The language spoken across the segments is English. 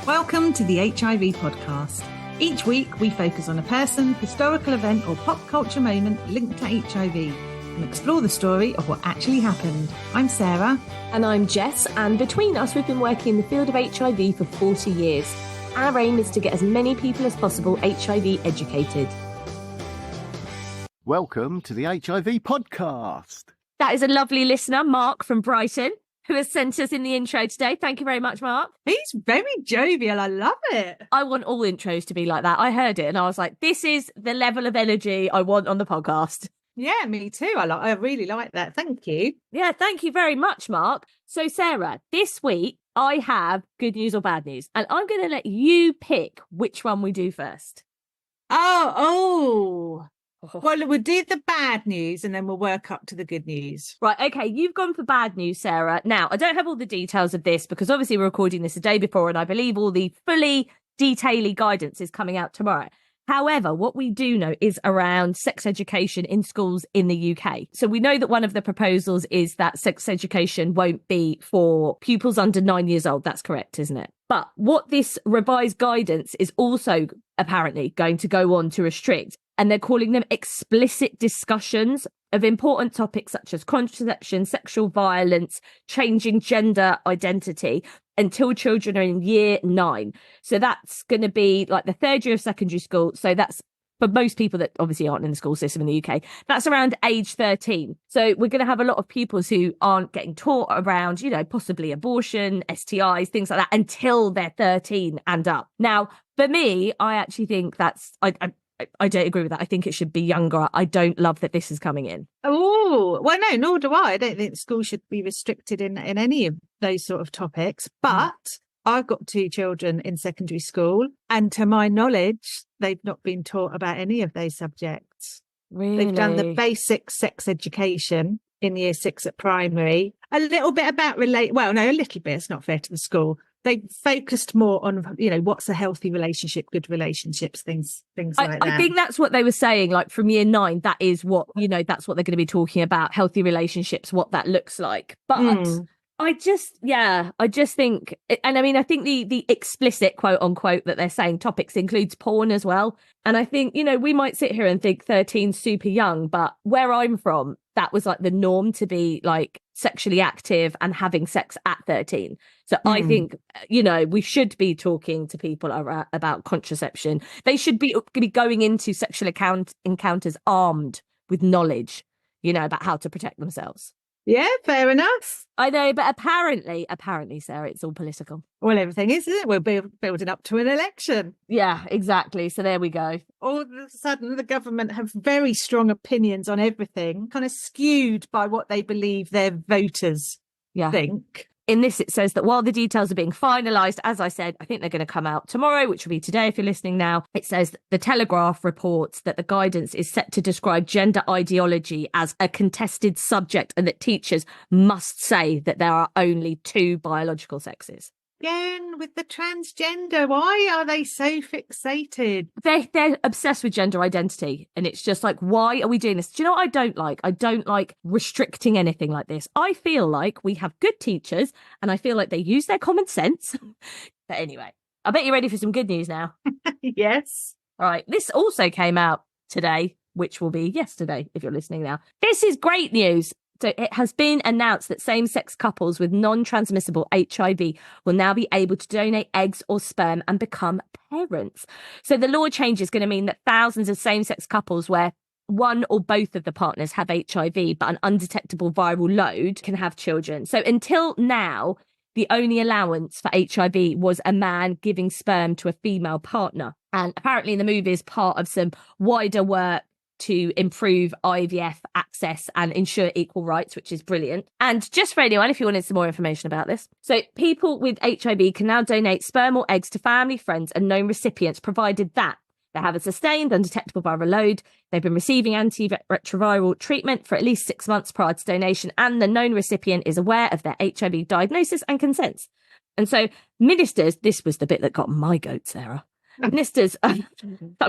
Welcome to the HIV podcast. Each week we focus on a person, historical event or pop culture moment linked to HIV and explore the story of what actually happened. I'm Sarah. And I'm Jess, and between us we've been working in the field of HIV for 40 years. Our aim is to get as many people as possible HIV educated. Welcome to the HIV podcast. That is a lovely listener, Mark from Brighton, who has sent us in the intro today. Thank you very much, Mark. He's very jovial. I love it. I want all intros to be like that. I heard it and I was like, this is the level of energy I want on the podcast. Yeah, me too. I really like that. Thank you. Yeah, thank you very much, Mark. So, Sarah, this week I have good news or bad news, and I'm going to let you pick which one we do first. Oh. Well, we'll do the bad news and then we'll work up to the good news. Right, okay, you've gone for bad news, Sarah. Now, I don't have all the details of this because obviously we're recording this a day before and I believe all the fully detailing guidance is coming out tomorrow. However, what we do know is around sex education in schools in the UK. So we know that one of the proposals is that sex education won't be for pupils under 9 years old. That's correct, isn't it? But what this revised guidance is also apparently going to go on to restrict, and they're calling them explicit discussions of important topics such as contraception, sexual violence, changing gender identity until children are in year 9. So that's going to be like the third year of secondary school. So that's for most people that obviously aren't in the school system in the UK, that's around age 13. So we're going to have a lot of pupils who aren't getting taught around, you know, possibly abortion, STIs, things like that until they're 13 and up. Now, for me, I actually think I don't agree with that. I think it should be younger. I don't love that this is coming in. Oh, well, no, nor do I. I don't think schools should be restricted in any of those sort of topics. But I've got 2 children in secondary school, and to my knowledge, they've not been taught about any of those subjects. Really? They've done the basic sex education in year 6 at primary. A little bit about a little bit. It's not fair to the school. They focused more on, you know, what's a healthy relationship, good relationships, things like that. I think that's what they were saying, like from year 9, that is what, you know, that's what they're going to be talking about, healthy relationships, what that looks like. But I just think, and I mean, I think the explicit quote unquote that they're saying topics includes porn as well. And I think, you know, we might sit here and think 13's super young, but where I'm from, that was like the norm to be like sexually active and having sex at 13. So I think, you know, we should be talking to people about contraception. They should be going into sexual encounters armed with knowledge, you know, about how to protect themselves. Yeah, fair enough. I know, but apparently, Sarah, it's all political. Well, everything is, isn't it? We're building up to an election. Yeah, exactly. So there we go. All of a sudden, the government have very strong opinions on everything, kind of skewed by what they believe their voters think. In this, it says that while the details are being finalised, as I said, I think they're going to come out tomorrow, which will be today if you're listening now. It says that the Telegraph reports that the guidance is set to describe gender ideology as a contested subject and that teachers must say that there are only 2 biological sexes. Again, with the transgender, why are they so fixated? They're obsessed with gender identity. And it's just like, why are we doing this? Do you know what I don't like? I don't like restricting anything like this. I feel like we have good teachers and I feel like they use their common sense. But anyway, I bet you're ready for some good news now. Yes. All right. This also came out today, which will be yesterday if you're listening now. This is great news. So it has been announced that same-sex couples with non-transmissible HIV will now be able to donate eggs or sperm and become parents. So the law change is going to mean that thousands of same-sex couples where one or both of the partners have HIV but an undetectable viral load can have children. So until now, the only allowance for HIV was a man giving sperm to a female partner. And apparently the move is part of some wider work to improve IVF access and ensure equal rights, which is brilliant. And just for anyone, if you wanted some more information about this. So people with HIV can now donate sperm or eggs to family, friends and known recipients, provided that they have a sustained undetectable viral load, they've been receiving antiretroviral treatment for at least 6 months prior to donation, and the known recipient is aware of their HIV diagnosis and consents. And so ministers, this was the bit that got my goat, Sarah. Ministers, I'm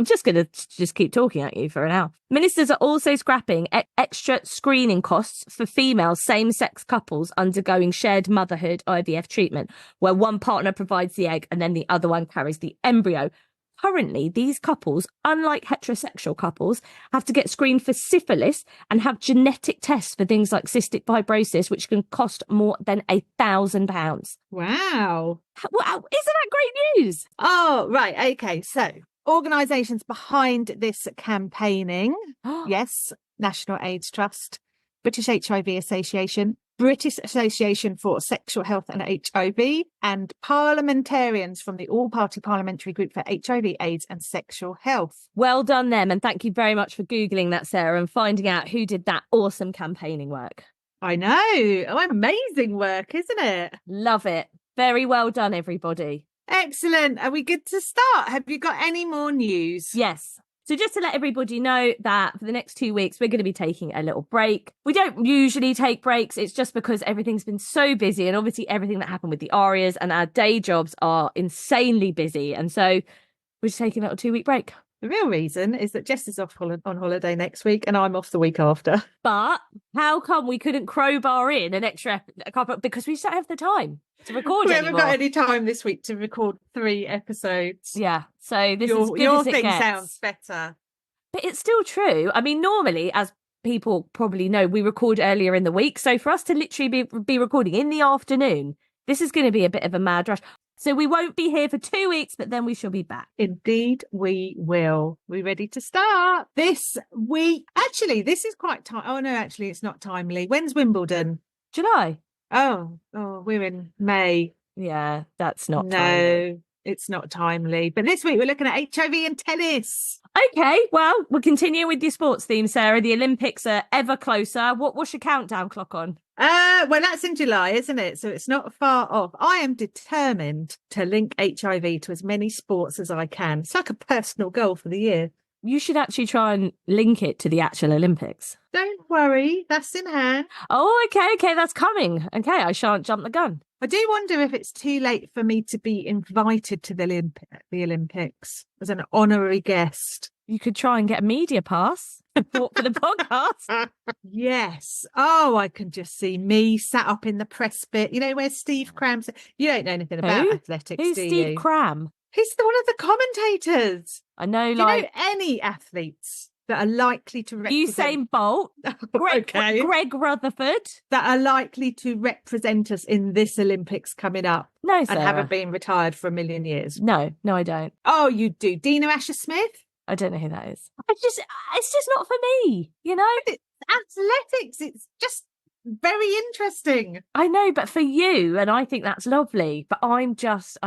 just going to just keep talking at you for an hour. Ministers are also scrapping extra screening costs for female same-sex couples undergoing shared motherhood IVF treatment, where one partner provides the egg and then the other one carries the embryo. Currently, these couples, unlike heterosexual couples, have to get screened for syphilis and have genetic tests for things like cystic fibrosis, which can cost more than £1,000. Wow. Isn't that great news? Oh, right. Okay. So organisations behind this campaigning. Yes. National AIDS Trust, British HIV Association, British Association for Sexual Health and HIV, and parliamentarians from the All-Party Parliamentary Group for HIV, AIDS and Sexual Health. Well done them, and thank you very much for Googling that, Sarah, and finding out who did that awesome campaigning work. I know. Oh, amazing work, isn't it? Love it. Very well done, everybody. Excellent. Are we good to start? Have you got any more news? Yes. So just to let everybody know that for the next 2 weeks, we're going to be taking a little break. We don't usually take breaks. It's just because everything's been so busy, and obviously everything that happened with the Arias and our day jobs are insanely busy. And so we're just taking a little 2-week break. The real reason is that Jess is off on holiday next week and I'm off the week after. But how come we couldn't crowbar in an extra couple? Because we just don't have the time to record We anymore. haven't got any time this week to record 3 episodes. Yeah, so this is good your as it thing gets. sounds better. But it's still true. I mean, normally, as people probably know, we record earlier in the week. So for us to literally be recording in the afternoon, this is going to be a bit of a mad rush. So we won't be here for 2 weeks, but then we shall be back. Indeed, we will. We ready to start this week? Actually, this is quite time. Oh, no, actually, it's not timely. When's Wimbledon? July. Oh, we're in May. Yeah, that's not No, timely. It's not timely. But this week we're looking at HIV and tennis. Okay, well, we'll continue with your sports theme, Sarah. The Olympics are ever closer. What's your countdown clock on? Well, that's in July, isn't it? So it's not far off. I am determined to link HIV to as many sports as I can. It's like a personal goal for the year. You should actually try and link it to the actual Olympics. Don't worry, that's in hand. Oh, okay, that's coming. Okay, I shan't jump the gun. I do wonder if it's too late for me to be invited to the Olympics as an honorary guest. You could try and get a media pass for the podcast. Yes. Oh, I can just see me sat up in the press bit. You know where Steve Cram's. You don't know anything about athletics, Who's do Steve you? Cram? He's one of the commentators. I know, Do you know any athletes that are likely to represent... Usain Bolt, Okay. Greg Rutherford. That are likely to represent us in this Olympics coming up. No, Sarah. And haven't been retired for a million years. No, I don't. Oh, you do. Dina Asher-Smith? I don't know who that is. It's just not for me, you know? It's athletics. It's just very interesting. I know, but for you, and I think that's lovely, but I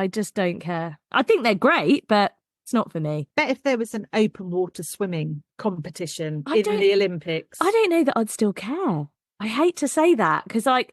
just don't care. I think they're great, but it's not for me. Bet if there was an open water swimming competition in the Olympics. I don't know that I'd still care. I hate to say that because, like,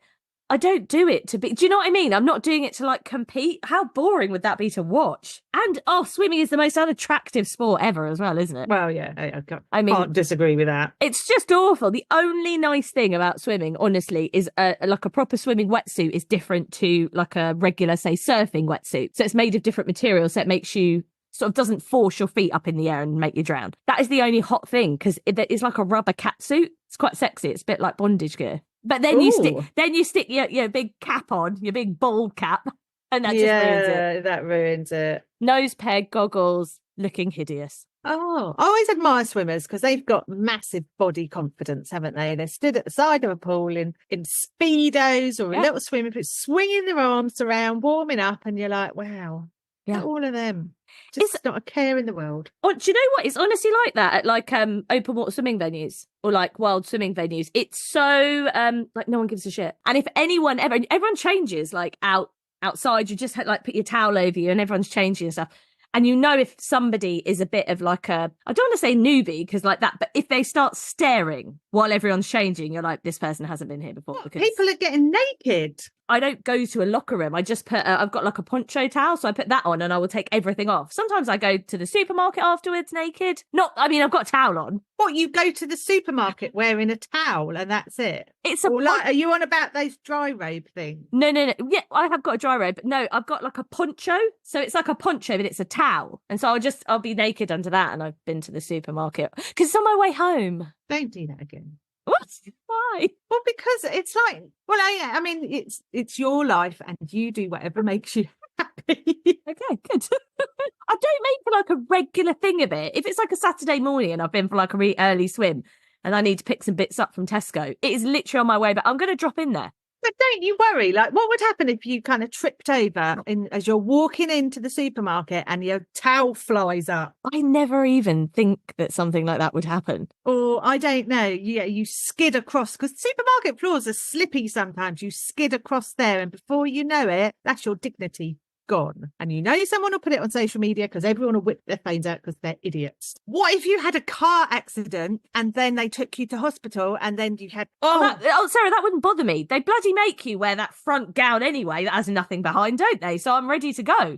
I don't do it to be. Do you know what I mean? I'm not doing it to like compete. How boring would that be to watch? And swimming is the most unattractive sport ever, as well, isn't it? Well, yeah, I can't disagree with that. It's just awful. The only nice thing about swimming, honestly, is like a proper swimming wetsuit is different to like a regular, say, surfing wetsuit. So it's made of different materials, so it makes you sort of doesn't force your feet up in the air and make you drown. That is the only hot thing because it's like a rubber catsuit. It's quite sexy. It's a bit like bondage gear. But then you stick your big cap on, your big bald cap, and that just ruins it. That ruins it. Nose peg, goggles, looking hideous. Oh, I always admire swimmers because they've got massive body confidence, haven't they? They're stood at the side of a pool in Speedos or a little swimming pool, swinging their arms around, warming up, and you're like, wow, all of them. Just not a care in the world. Oh, do you know what? It's honestly like that at like open water swimming venues or like wild swimming venues. It's so like no one gives a shit. And if everyone changes like outside, you just like put your towel over you and everyone's changing and stuff. And you know if somebody is a bit of like I don't want to say newbie because like that, but if they start staring while everyone's changing, you're like, this person hasn't been here before. Because people are getting naked. I don't go to a locker room. I just put, I've got like a poncho towel, so I put that on and I will take everything off. Sometimes I go to the supermarket afterwards naked. I've got a towel on. What, you go to the supermarket wearing a towel and that's it? It's a are you on about those dry robe things? No. Yeah, I have got a dry robe, but no, I've got like a poncho. So it's like a poncho, but it's a towel. And so I'll be naked under that. And I've been to the supermarket because it's on my way home. Don't do that again. What? Why? Well, because it's like, I mean, it's your life and you do whatever makes you happy. Okay, good. I don't make like a regular thing of it. If it's like a Saturday morning and I've been for like a really early swim and I need to pick some bits up from Tesco, it is literally on my way, but I'm going to drop in there. But don't you worry, like what would happen if you kind of tripped over as you're walking into the supermarket and your towel flies up? I never even think that something like that would happen. Or I don't know, you skid across, because supermarket floors are slippy sometimes. You skid across there and before you know it, that's your dignity gone. And someone will put it on social media because everyone will whip their phones out because they're idiots. What if you had a car accident and then they took you to hospital and then you had Sarah, that wouldn't bother me. They bloody make you wear that front gown anyway that has nothing behind, don't they? So I'm ready to go.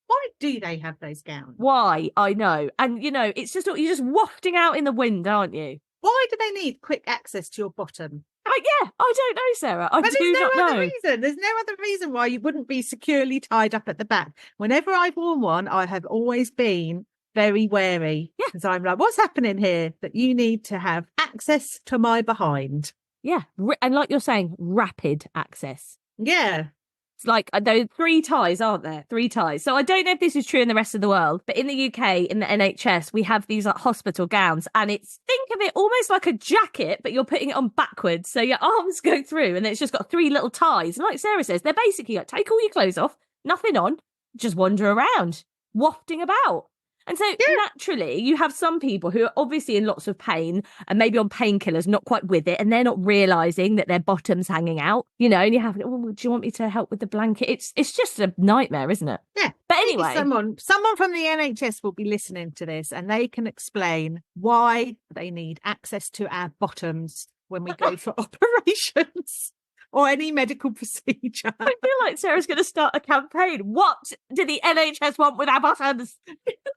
Why do they have those gowns? Why? I know. And it's just, you're just wafting out in the wind, aren't you? Why do they need quick access to your bottom? Yeah, I don't know, Sarah. I do not know. There's no other reason why you wouldn't be securely tied up at the back. Whenever I've worn one, I have always been very wary. Yeah. Because I'm like, what's happening here? That you need to have access to my behind. Yeah. And like you're saying, rapid access. Yeah. It's like there are 3 ties, aren't there? 3 ties. So I don't know if this is true in the rest of the world, but in the UK, in the NHS, we have these like hospital gowns, and think of it almost like a jacket, but you're putting it on backwards, so your arms go through, and it's just got 3 little ties. And like Sarah says, they're basically like, take all your clothes off, nothing on, just wander around, wafting about. And so naturally, you have some people who are obviously in lots of pain and maybe on painkillers, not quite with it, and they're not realising that their bottom's hanging out, and you have, do you want me to help with the blanket? It's just a nightmare, isn't it? Yeah. But anyway. Someone from the NHS will be listening to this and they can explain why they need access to our bottoms when we go for operations. Or any medical procedure. I feel like Sarah's going to start a campaign. What do the NHS want with our bottoms?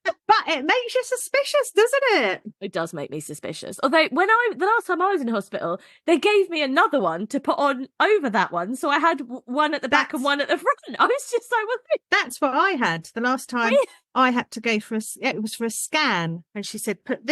But it makes you suspicious, doesn't it? It does make me suspicious. Although the last time I was in hospital, they gave me another one to put on over that one. So I had one at the back and one at the front. I was just like, well, that's what I had the last time. I had to go for it was for a scan, and she said, put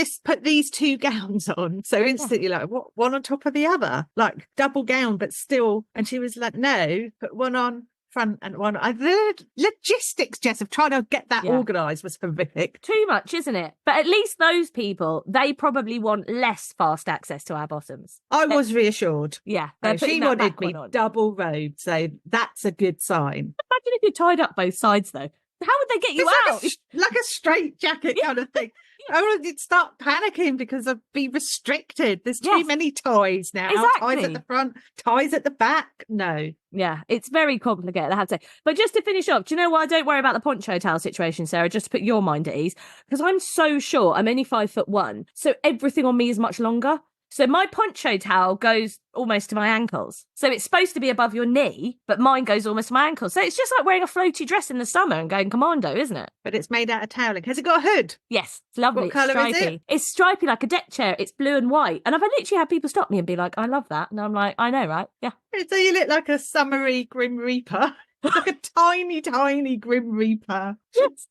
these 2 gowns on. So instantly, like, what, one on top of the other, like double gown, but still. And she was like, no, put one on front and one. The logistics, Jess, of trying to get that organised was horrific. Too much, isn't it? But at least those people, they probably want less fast access to our bottoms. I was reassured. Yeah, she wanted me double robed, so that's a good sign. Imagine if you're tied up both sides, though. How would they get you out? Like a straight jacket kind of thing. I would start panicking because I'd be restricted. There's too many ties now. Exactly. Ties at the front, ties at the back. No. Yeah, it's very complicated, I have to say. But just to finish off, do you know why I don't worry about the poncho towel situation, Sarah? Just to put your mind at ease. Because I'm so short. I'm only 5'1", so everything on me is much longer. So my poncho towel goes almost to my ankles. So it's supposed to be above your knee, but mine goes almost to my ankles. So it's just like wearing a floaty dress in the summer and going commando, isn't it? But it's made out of toweling. Has it got a hood? Yes, it's lovely. What colour is it? It's stripy like a deck chair. It's blue and white. And I've literally had people stop me and be like, I love that. And I'm like, I know, right? Yeah. So you look like a summery Grim Reaper. Like a tiny, tiny Grim Reaper. Yes.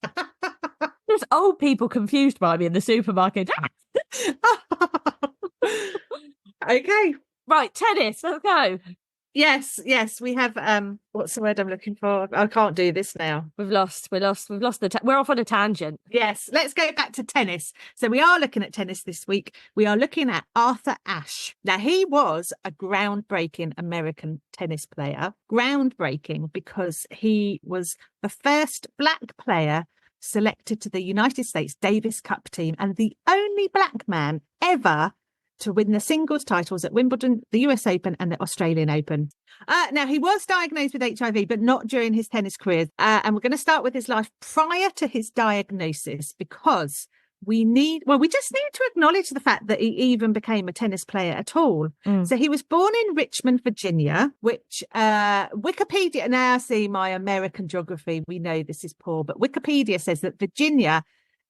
There's old people confused by me in the supermarket. Okay. Right, tennis, let's go. Yes, we have what's the word I'm looking for? I can't do this now. We're off on a tangent. Yes, let's go back to tennis. So we are looking at tennis this week. We are looking at Arthur Ashe. Now, he was a groundbreaking American tennis player. Groundbreaking because he was the first black player selected to the United States Davis Cup team and the only black man ever to win the singles titles at Wimbledon, the US Open and the Australian Open. Now, he was diagnosed with HIV, but not during his tennis career. And we're going to start with his life prior to his diagnosis, because we just need to acknowledge the fact that he even became a tennis player at all. So he was born in Richmond, Virginia, which Wikipedia, now see my American geography, we know this is poor, but Wikipedia says that Virginia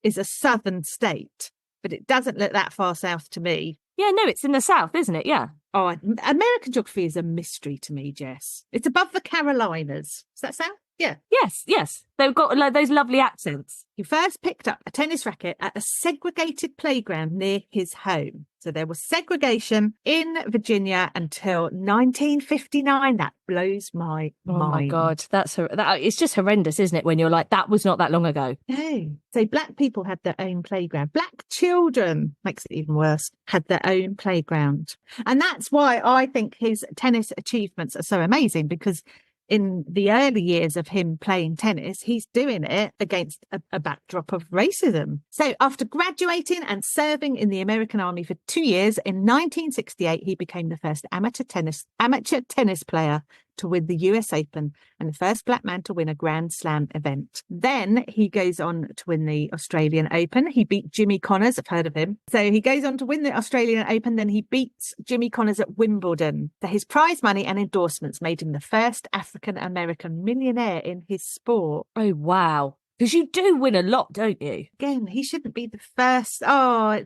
is a southern state, but it doesn't look that far south to me. Yeah, no, it's in the south, isn't it? Yeah. Oh, American geography is a mystery to me, Jess. It's above the Carolinas. Does that sound? Yeah. Yes. They've got like those lovely accents. He first picked up a tennis racket at a segregated playground near his home. So there was segregation in Virginia until 1959. That blows my mind. Oh my God, it's just horrendous, isn't it? When you're like, that was not that long ago. No. So black people had their own playground. Black children, makes it even worse, had their own playground. And that's why I think his tennis achievements are so amazing, because in the early years of him playing tennis, he's doing it against a backdrop of racism. So after graduating and serving in the American Army for 2 years, in 1968, he became the first amateur tennis player to win the US Open and the first black man to win a Grand Slam event. Then he goes on to win the Australian Open. He beat Jimmy Connors. I've heard of him. So he goes on to win the Australian Open. Then he beats Jimmy Connors at Wimbledon. So his prize money and endorsements made him the first African-American millionaire in his sport. Oh, wow. Because you do win a lot, don't you? Again, he shouldn't be the first. Well,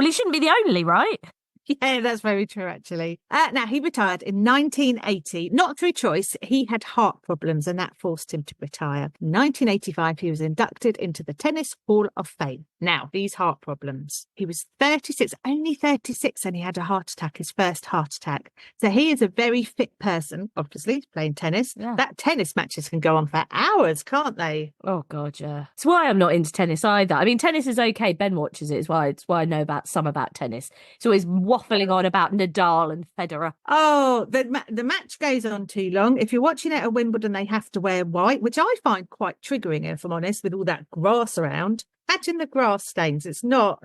he shouldn't be the only, right? Yeah, that's very true, actually. Now, he retired in 1980, not through choice. He had heart problems and that forced him to retire. In 1985, he was inducted into the Tennis Hall of Fame. Now, these heart problems. He was 36, only 36, and he had a heart attack, his first heart attack. So he is a very fit person, obviously, playing tennis. Yeah. That tennis matches can go on for hours, can't they? Oh, God, yeah. It's why I'm not into tennis either. I mean, tennis is okay. Ben watches it. It's why I know some about tennis. It's always waffling on about Nadal and Federer. Oh, the match goes on too long. If you're watching it at Wimbledon, they have to wear white, which I find quite triggering, if I'm honest, with all that grass around. Imagine the grass stains. It's not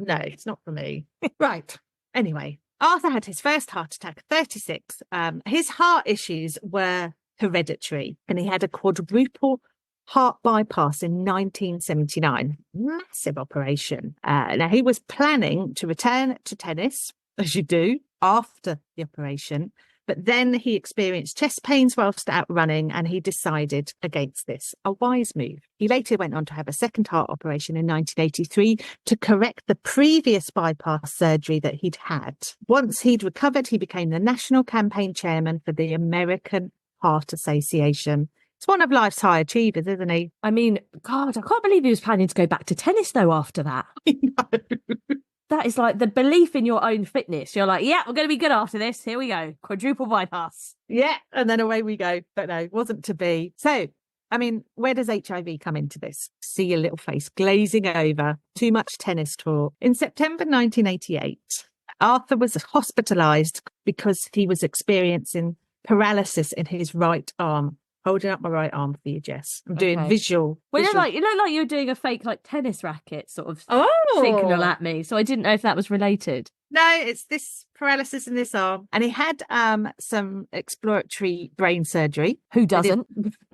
for me. Right. Anyway, Arthur had his first heart attack at 36. His heart issues were hereditary, and he had a quadruple heart bypass in 1979. Massive operation. Now, he was planning to return to tennis, as you do, after the operation. But then he experienced chest pains whilst out running, and he decided against this. A wise move. He later went on to have a second heart operation in 1983 to correct the previous bypass surgery that he'd had. Once he'd recovered, he became the national campaign chairman for the American Heart Association. It's one of life's high achievers, isn't he? I mean, God, I can't believe he was planning to go back to tennis, though, after that. I know. That is like the belief in your own fitness. You're like, yeah, we're going to be good after this. Here we go. Quadruple bypass. Yeah. And then away we go. But no, wasn't to be. So, I mean, where does HIV come into this? See your little face glazing over. Too much tennis talk. In September 1988, Arthur was hospitalised because he was experiencing paralysis in his right arm. Holding up my right arm for you, Jess. I'm doing visual. Well, you look like you were doing a fake tennis racket sort of Oh. signal at me. So I didn't know if that was related. No, it's this paralysis in this arm. And he had some exploratory brain surgery. Who doesn't?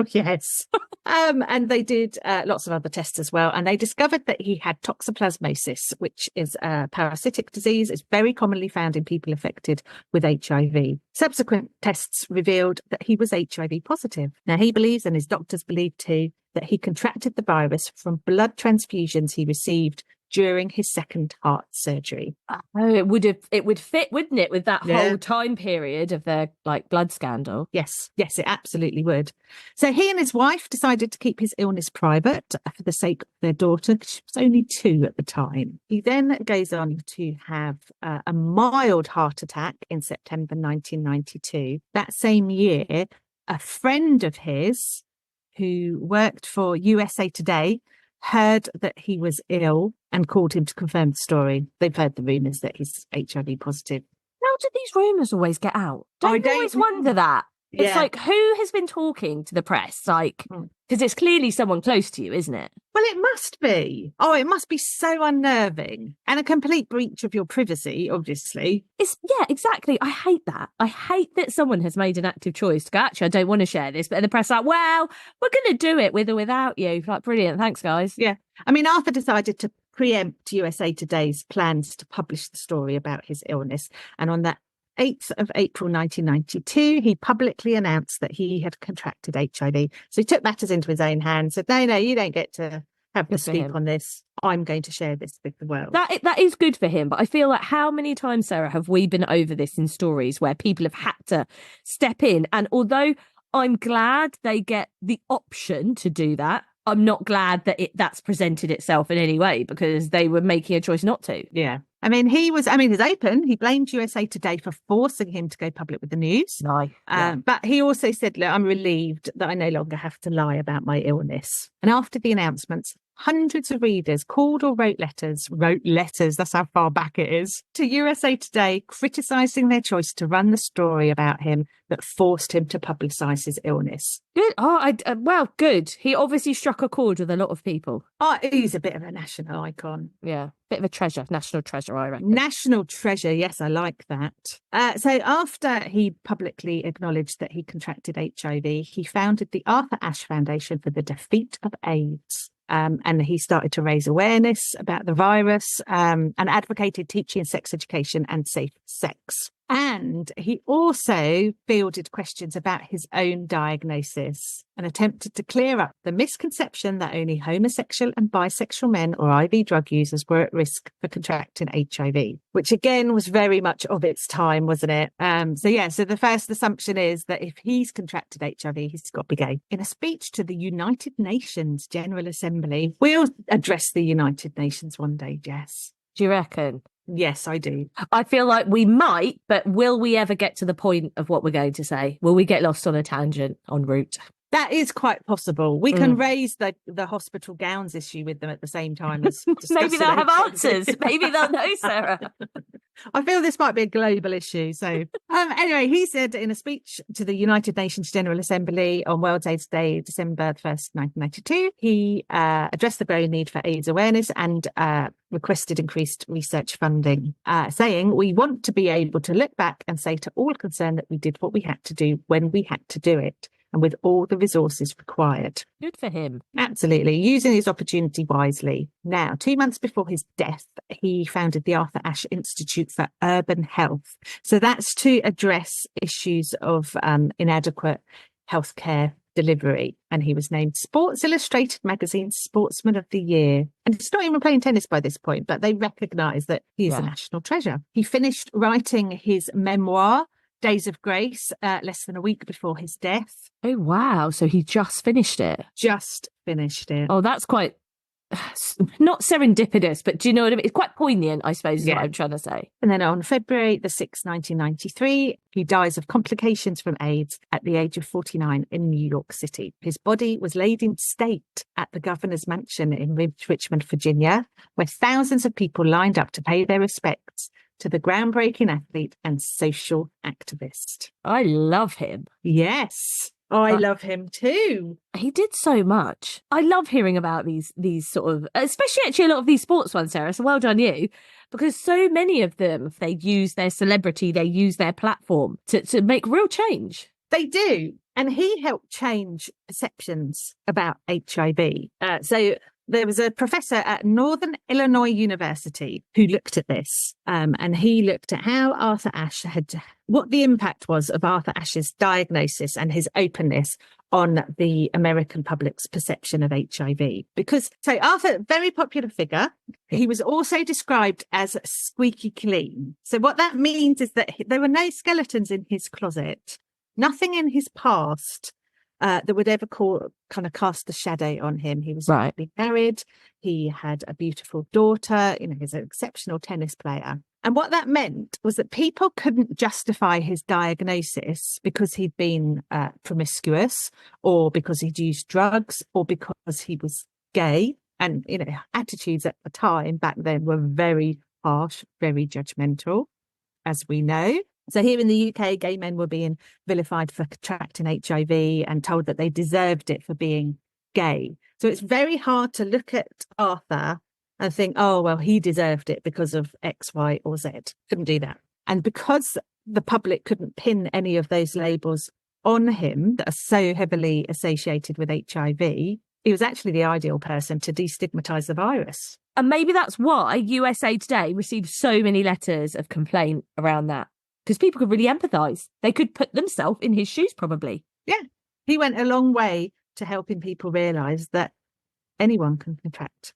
Yes. And they did lots of other tests as well. And they discovered that he had toxoplasmosis, which is a parasitic disease. It's very commonly found in people affected with HIV. Subsequent tests revealed that he was HIV positive. Now, he believes, and his doctors believe too, that he contracted the virus from blood transfusions he received during his second heart surgery. Oh, it would fit, wouldn't it, with that whole time period of their blood scandal? Yes, it absolutely would. So he and his wife decided to keep his illness private for the sake of their daughter. She was only 2 at the time. He then goes on to have a mild heart attack in September 1992. That same year, a friend of his who worked for USA Today heard that he was ill and called him to confirm the story. They've heard the rumours that he's HIV positive. How do these rumours always get out? Don't you always wonder that? Yeah. It's like, who has been talking to the press? Because it's clearly someone close to you, isn't it? Well, it must be. Oh, it must be so unnerving and a complete breach of your privacy, obviously. Yeah, exactly. I hate that. I hate that someone has made an active choice to go, actually, I don't want to share this. But the press are like, well, we're going to do it with or without you. Brilliant. Thanks, guys. Yeah. I mean, Arthur decided to preempt USA Today's plans to publish the story about his illness. And on the 8th of April 1992, he publicly announced that he had contracted HIV. So he took matters into his own hands, said, no, you don't get to have the scoop on this. I'm going to share this with the world. That is good for him. But I feel like how many times, Sarah, have we been over this in stories where people have had to step in? And although I'm glad they get the option to do that, I'm not glad that that's presented itself in any way, because they were making a choice not to. Yeah. He's open. He blamed USA Today for forcing him to go public with the news. No. But he also said, look, I'm relieved that I no longer have to lie about my illness. And after the announcements, hundreds of readers called or wrote letters, that's how far back it is, to USA Today, criticising their choice to run the story about him that forced him to publicise his illness. Good. Well, good. He obviously struck a chord with a lot of people. Oh, he's a bit of a national icon. Yeah, bit of a treasure, national treasure, I reckon. National treasure, yes, I like that. So after he publicly acknowledged that he contracted HIV, he founded the Arthur Ashe Foundation for the Defeat of AIDS. And he started to raise awareness about the virus and advocated teaching sex education and safe sex. And he also fielded questions about his own diagnosis and attempted to clear up the misconception that only homosexual and bisexual men or IV drug users were at risk for contracting HIV, which again was very much of its time, wasn't it? So the first assumption is that if he's contracted HIV, he's got to be gay. In a speech to the United Nations General Assembly, we'll address the United Nations one day, Jess. Do you reckon? Yes, I do. I feel like we might, but will we ever get to the point of what we're going to say? Will we get lost on a tangent en route? That is quite possible. We can raise the hospital gowns issue with them at the same time as maybe they'll have answers. Maybe they'll know, Sarah. I feel this might be a global issue. So anyway, he said in a speech to the United Nations General Assembly on World AIDS Day, December 1st, 1992, he addressed the growing need for AIDS awareness and requested increased research funding, saying, we want to be able to look back and say to all concerned that we did what we had to do when we had to do it, and with all the resources required. Good for him. Absolutely. Using his opportunity wisely. Now, 2 months before his death, he founded the Arthur Ashe Institute for Urban Health. So that's to address issues of inadequate healthcare delivery. And he was named Sports Illustrated Magazine's Sportsman of the Year. And he's not even playing tennis by this point, but they recognise that he is a national treasure. He finished writing his memoir, Days of Grace, less than a week before his death. Oh, wow. So he just finished it? Just finished it. Oh, that's quite, not serendipitous, but do you know what I mean? It's quite poignant, I suppose, is what I'm trying to say. And then on February the 6th, 1993, he dies of complications from AIDS at the age of 49 in New York City. His body was laid in state at the governor's mansion in Richmond, Virginia, where thousands of people lined up to pay their respects to the groundbreaking athlete and social activist. I love him. Yes, I love him too. He did so much. I love hearing about these sort of, especially actually a lot of these sports ones, Sarah. So well done you, because so many of them, they use their celebrity, they use their platform to make real change. They do. And he helped change perceptions about HIV. So there was a professor at Northern Illinois University who looked at this, and he looked at how Arthur Ashe what the impact was of Arthur Ashe's diagnosis and his openness on the American public's perception of HIV. Because, so Arthur, very popular figure, he was also described as squeaky clean. So what that means is that there were no skeletons in his closet, nothing in his past that would ever kind of cast a shadow on him. He was happily married. He had a beautiful daughter. He's an exceptional tennis player. And what that meant was that people couldn't justify his diagnosis because he'd been promiscuous, or because he'd used drugs, or because he was gay. And, attitudes at the time back then were very harsh, very judgmental, as we know. So here in the UK, gay men were being vilified for contracting HIV and told that they deserved it for being gay. So it's very hard to look at Arthur and think, oh, well, he deserved it because of X, Y, or Z. Couldn't do that. And because the public couldn't pin any of those labels on him that are so heavily associated with HIV, he was actually the ideal person to destigmatize the virus. And maybe that's why USA Today received so many letters of complaint around that, because people could really empathise. They could put themselves in his shoes, probably. Yeah, he went a long way to helping people realise that anyone can contract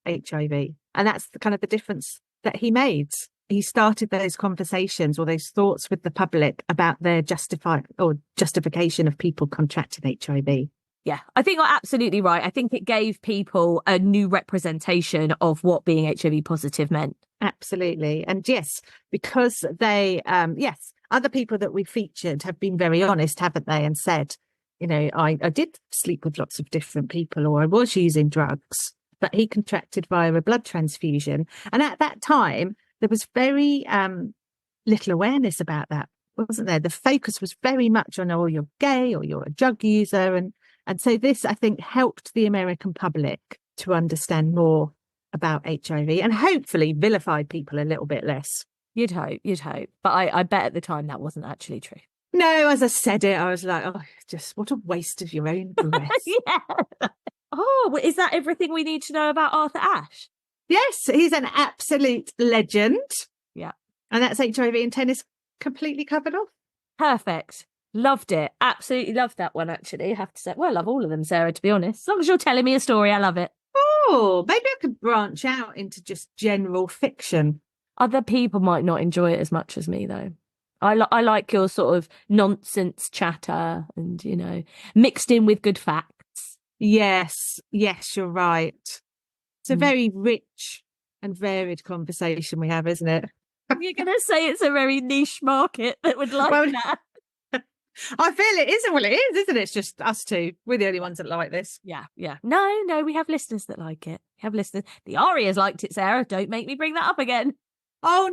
HIV. And that's the difference that he made. He started those conversations or those thoughts with the public about their justification of people contracting HIV. Yeah, I think you're absolutely right. I think it gave people a new representation of what being HIV positive meant. Absolutely. And yes, because they, other people that we featured have been very honest, haven't they? And said, I did sleep with lots of different people, or I was using drugs, but he contracted via a blood transfusion. And at that time, there was very little awareness about that, wasn't there? The focus was very much on, you're gay or you're a drug user. And so this, I think, helped the American public to understand more about HIV and hopefully vilified people a little bit less. You'd hope. But I bet at the time that wasn't actually true. No, as I said it, I was like, just what a waste of your own breath. Yeah. Oh, is that everything we need to know about Arthur Ashe? Yes, he's an absolute legend. Yeah. And that's HIV and tennis completely covered off. Perfect. Loved it. Absolutely loved that one, actually. I have to say, well, I love all of them, Sarah, to be honest. As long as you're telling me a story, I love it. Oh, maybe I could branch out into just general fiction. Other people might not enjoy it as much as me, though. I like your sort of nonsense chatter and, mixed in with good facts. Yes, you're right. It's a very rich and varied conversation we have, isn't it? You're going to say it's a very niche market that would like that. I feel it is. Well, it is, isn't it? It's just us two. We're the only ones that like this. Yeah. No, we have listeners that like it. We have listeners. The Arias liked it, Sarah. Don't make me bring that up again. Oh,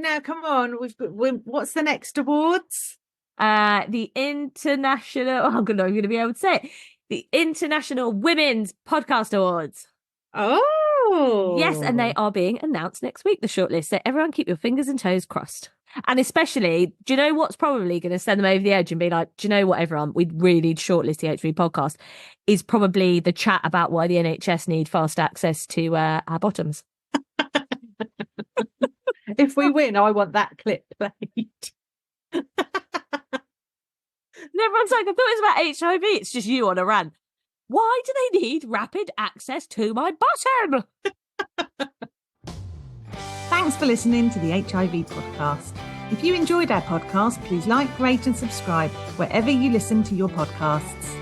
no, come on. What's the next awards? The International... Oh, I'm going to be able to say it. The International Women's Podcast Awards. Oh. Yes, and they are being announced next week, the shortlist. So everyone keep your fingers and toes crossed. And especially, do you know what's probably going to send them over the edge and be like, do you know what, everyone, we'd really shortlist the HV podcast, is probably the chat about why the NHS need fast access to our bottoms. If we win, I want that clip played. And everyone's like, I thought it was about HIV. It's just you on a rant. Why do they need rapid access to my bottom? Thanks for listening to the HIV podcast. If you enjoyed our podcast, please like, rate and subscribe wherever you listen to your podcasts.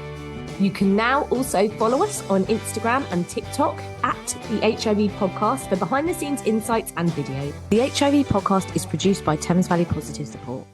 You can now also follow us on Instagram and TikTok at the HIV Podcast for behind the scenes insights and video. The HIV Podcast is produced by Thames Valley Positive Support.